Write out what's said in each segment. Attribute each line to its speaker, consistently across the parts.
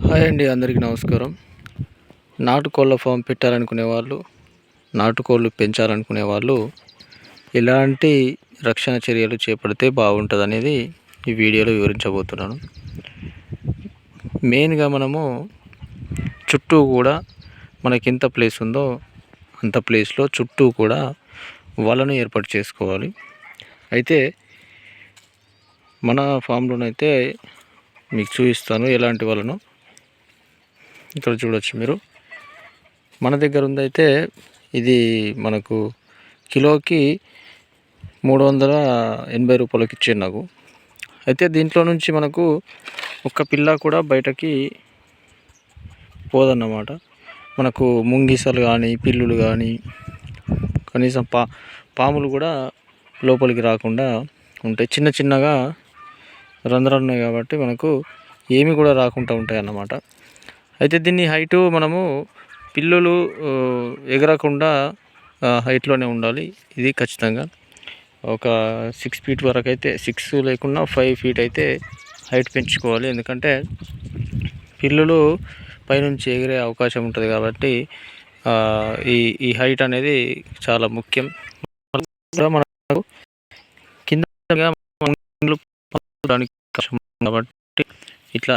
Speaker 1: Hi అండి, అందరికీ నమస్కారం. నాటుకోళ్ళ ఫామ్ పెట్టాలనుకునే వాళ్ళు, నాటుకోళ్ళు పెంచాలనుకునే వాళ్ళు ఎలాంటి రక్షణ చర్యలు చేపడితే బాగుంటుంది అనేది ఈ వీడియోలో వివరించబోతున్నాను. మెయిన్గా మనము చుట్టూ కూడా మనకి ఎంత ప్లేస్ ఉందో అంత ప్లేస్లో చుట్టూ కూడా వలను ఏర్పాటు చేసుకోవాలి. అయితే మన ఫామ్లోనైతే మీకు చూపిస్తాను ఎలాంటి వలను. ఇక్కడ చూడొచ్చు మీరు. మన దగ్గర ఉందైతే ఇది మనకు కిలోకి 380 రూపాయలకి ఇచ్చారు నాకు. అయితే దీంట్లో నుంచి మనకు ఒక్క పిల్ల కూడా బయటకి పోదన్నమాట. మనకు ముంగిసలు కానీ పిల్లులు కానీ కనీసం పాములు కూడా లోపలికి రాకుండా ఉంటాయి. చిన్న చిన్నగా రంధ్రాలు ఉన్నాయి కాబట్టి మనకు ఏమి కూడా రాకుండా ఉంటాయి అన్నమాట. అయితే దీన్ని హైటు మనము పిల్లులు ఎగరకుండా హైట్లోనే ఉండాలి. ఇది ఖచ్చితంగా ఒక 6 ఫీట్ వరకు అయితే, 6 లేకున్నా 5 ఫీట్ అయితే హైట్ పెంచుకోవాలి. ఎందుకంటే పిల్లులు పైనుంచి ఎగిరే అవకాశం ఉంటుంది కాబట్టి ఈ హైట్ అనేది చాలా ముఖ్యం. మనకు కింద కాబట్టి ఇట్లా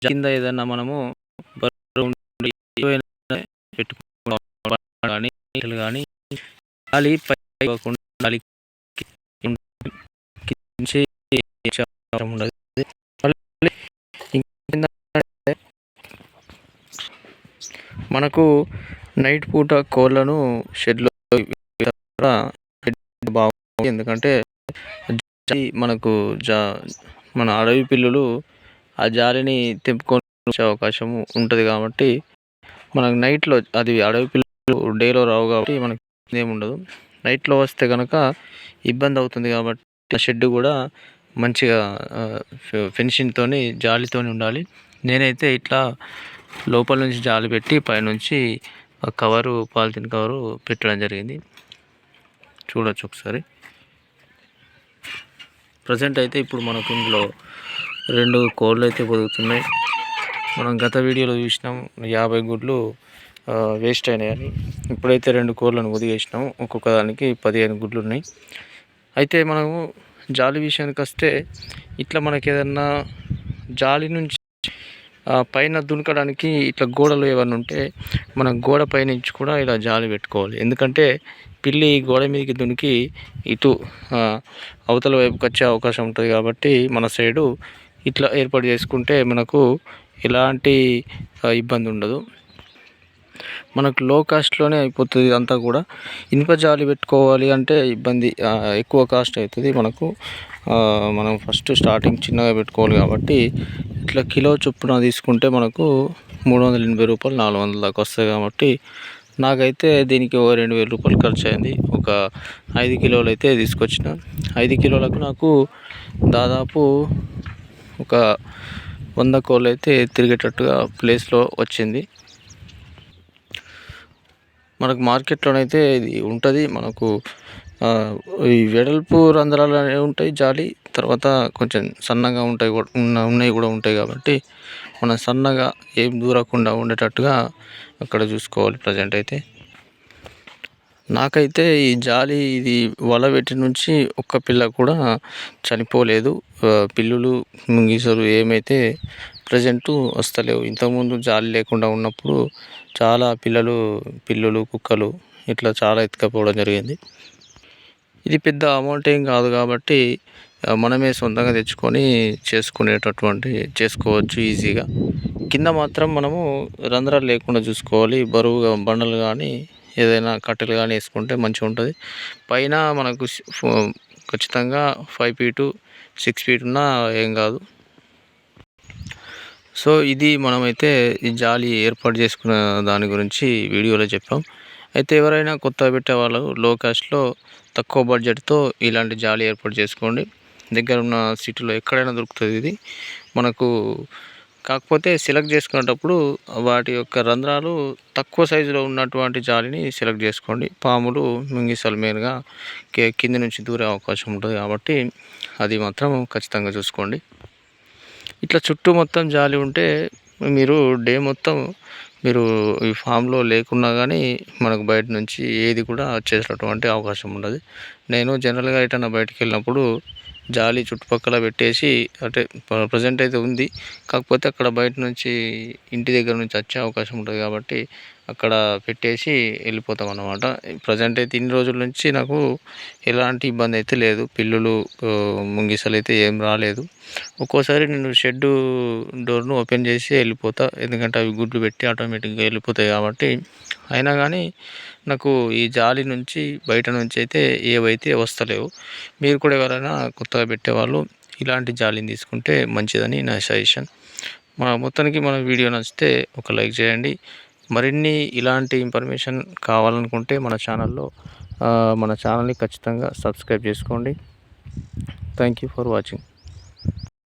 Speaker 1: కింద ఏదైనా మనము కానీ గాలి గాలి ఉండదు. మనకు నైట్ పూట కోళ్ళను షెడ్లో బాగుంది. ఎందుకంటే మనకు మన అడవి పిల్లులు ఆ జాలిని తెంపుకొని వచ్చే అవకాశం ఉంటుంది కాబట్టి మనకు నైట్లో, అది అడవి పిల్లలు డేలో రావు కాబట్టి మనకి ఏముండదు. నైట్లో వస్తే కనుక ఇబ్బంది అవుతుంది కాబట్టి షెడ్ కూడా మంచిగా ఫెన్షింగ్తో జాలితో ఉండాలి. నేనైతే ఇట్లా లోపల నుంచి జాలి పెట్టి పైనుంచి కవరు, పాలిథిన్ కవరు పెట్టడం జరిగింది. చూడొచ్చు ఒకసారి. ప్రజెంట్ అయితే ఇప్పుడు మనకు ఇందులో 2 కోళ్ళు అయితే బతుకుతున్నాయి. మనం గత వీడియోలో చూసినాం 50 గుడ్లు వేస్ట్ అయినాయని. ఇప్పుడైతే 2 కోళ్ళను వదిలేసినాం. ఒక్కొక్క దానికి 15 గుడ్లు ఉన్నాయి. అయితే మనము జాలి విషయానికి వస్తే ఇట్లా మనకి ఏదన్నా జాలి నుంచి పైన దునకడానికి ఇట్లా గోడలు ఏమన్నా ఉంటే మనం గోడ పైనుంచి కూడా ఇలా జాలి పెట్టుకోవాలి. ఎందుకంటే పిల్లి గోడ మీదకి దునికి ఇటు అవతల వైపుకి వచ్చే అవకాశం ఉంటుంది కాబట్టి మన సైడు ఇట్లా ఏర్పాటు చేసుకుంటే మనకు ఎలాంటి ఇబ్బంది ఉండదు. మనకు లో కాస్ట్లోనే అయిపోతుంది అంతా కూడా. ఇనుప జాలి పెట్టుకోవాలి అంటే ఇబ్బంది, ఎక్కువ కాస్ట్ అవుతుంది మనకు. మనం ఫస్ట్ స్టార్టింగ్ చిన్నగా పెట్టుకోవాలి కాబట్టి ఇట్లా కిలో చొప్పున తీసుకుంటే మనకు 380 రూపాయలు, 400 దాకా వస్తాయి. కాబట్టి నాకైతే దీనికి 2000 రూపాయలు ఖర్చు అయింది. ఒక 5 కిలోలు అయితే తీసుకొచ్చిన. 5 కిలోలకు నాకు దాదాపు ఒక 100 కోళ్ళు అయితే తిరిగేటట్టుగా ప్లేస్లో వచ్చింది. మనకు మార్కెట్లోనైతే ఇది ఉంటుంది. మనకు ఈ వెడల్పు రంధ్రాలు అనేవి ఉంటాయి జాలి, తర్వాత కొంచెం సన్నగా ఉన్నాయి కూడా ఉంటాయి. కాబట్టి మనం సన్నగా ఏం దూరకుండా ఉండేటట్టుగా అక్కడ చూసుకోవాలి. ప్రజెంట్ అయితే నాకైతే ఈ జాలి ఇది వల పెట్టి నుంచి ఒక్క పిల్ల కూడా చనిపోలేదు. పిల్లులు, ముంగిసలు ఏమైతే ప్రజెంటు వస్తలేవు. ఇంతకుముందు జాలి లేకుండా ఉన్నప్పుడు చాలా పిల్లులు, కుక్కలు ఇట్లా చాలా ఎత్తుకపోవడం జరిగింది. ఇది పెద్ద అమౌంట్ ఏం కాదు కాబట్టి మనమే సొంతంగా తెచ్చుకొని చేసుకోవచ్చు ఈజీగా. కింద మాత్రం మనము రంధ్రాలు లేకుండా చూసుకోవాలి. బరువుగా బండలు కానీ ఏదైనా కట్టెలు కానీ వేసుకుంటే మంచిగా ఉంటుంది. పైన మనకు ఖచ్చితంగా 5 ఫీటు 6 ఫీట్ ఉన్నా ఏం కాదు. సో ఇది మనమైతే ఈ జాలి ఏర్పాటు చేసుకున్న దాని గురించి వీడియోలో చెప్పాం. అయితే ఎవరైనా కొత్తగా పెట్టే వాళ్ళు లో కాస్ట్లో తక్కువ బడ్జెట్తో ఇలాంటి జాలి ఏర్పాటు చేసుకోండి. దగ్గర ఉన్న సిటీలో ఎక్కడైనా దొరుకుతుంది ఇది మనకు. కాకపోతే సెలెక్ట్ చేసుకునేటప్పుడు వాటి యొక్క రంధ్రాలు తక్కువ సైజులో ఉన్నటువంటి జాలిని సెలెక్ట్ చేసుకోండి. పాములు, ముంగిసలు మెయిన్గా కింది నుంచి దూరే అవకాశం ఉంటుంది కాబట్టి అది మాత్రం ఖచ్చితంగా చూసుకోండి. ఇట్లా చుట్టూ మొత్తం జాలి ఉంటే మీరు డే మొత్తం మీరు ఈ ఫామ్లో లేకున్నా కానీ మనకు బయట నుంచి ఏది కూడా వచ్చేటటువంటి అవకాశం ఉండదు. నేను జనరల్గా ఎటన్నా బయటికి వెళ్ళినప్పుడు జాలి చుట్టుపక్కల పెట్టేసి, అంటే ప్రజెంట్ అయితే ఉంది, కాకపోతే అక్కడ బయట నుంచి ఇంటి దగ్గర నుంచి వచ్చే అవకాశం ఉంటుంది కాబట్టి అక్కడ పెట్టేసి వెళ్ళిపోతాం అన్నమాట. ప్రజెంట్ అయితే ఇన్ని రోజుల నుంచి నాకు ఎలాంటి ఇబ్బంది అయితే లేదు, పిల్లులు ముంగిసలు అయితే ఏం రాలేదు. ఒక్కోసారి నేను షెడ్ డోర్ను ఓపెన్ చేసి వెళ్ళిపోతా, ఎందుకంటే అవి గుడ్లు పెట్టి ఆటోమేటిక్గా వెళ్ళిపోతాయి కాబట్టి. అయినా కానీ నాకు ఈ జాలి నుంచి బయట నుంచి అయితే ఏవైతే వస్తలేవు. మీరు కూడా ఎవరైనా కొత్తగా పెట్టేవాళ్ళు ఇలాంటి జాలిని తీసుకుంటే మంచిదని నా సజెషన్. మొత్తానికి మన వీడియో నచ్చితే ఒక లైక్ చేయండి. మరిన్ని ఇలాంటి ఇన్ఫర్మేషన్ కావాలనుకుంటే మన ఛానల్ని ఖచ్చితంగా సబ్స్క్రైబ్ చేసుకోండి. Thank you for watching.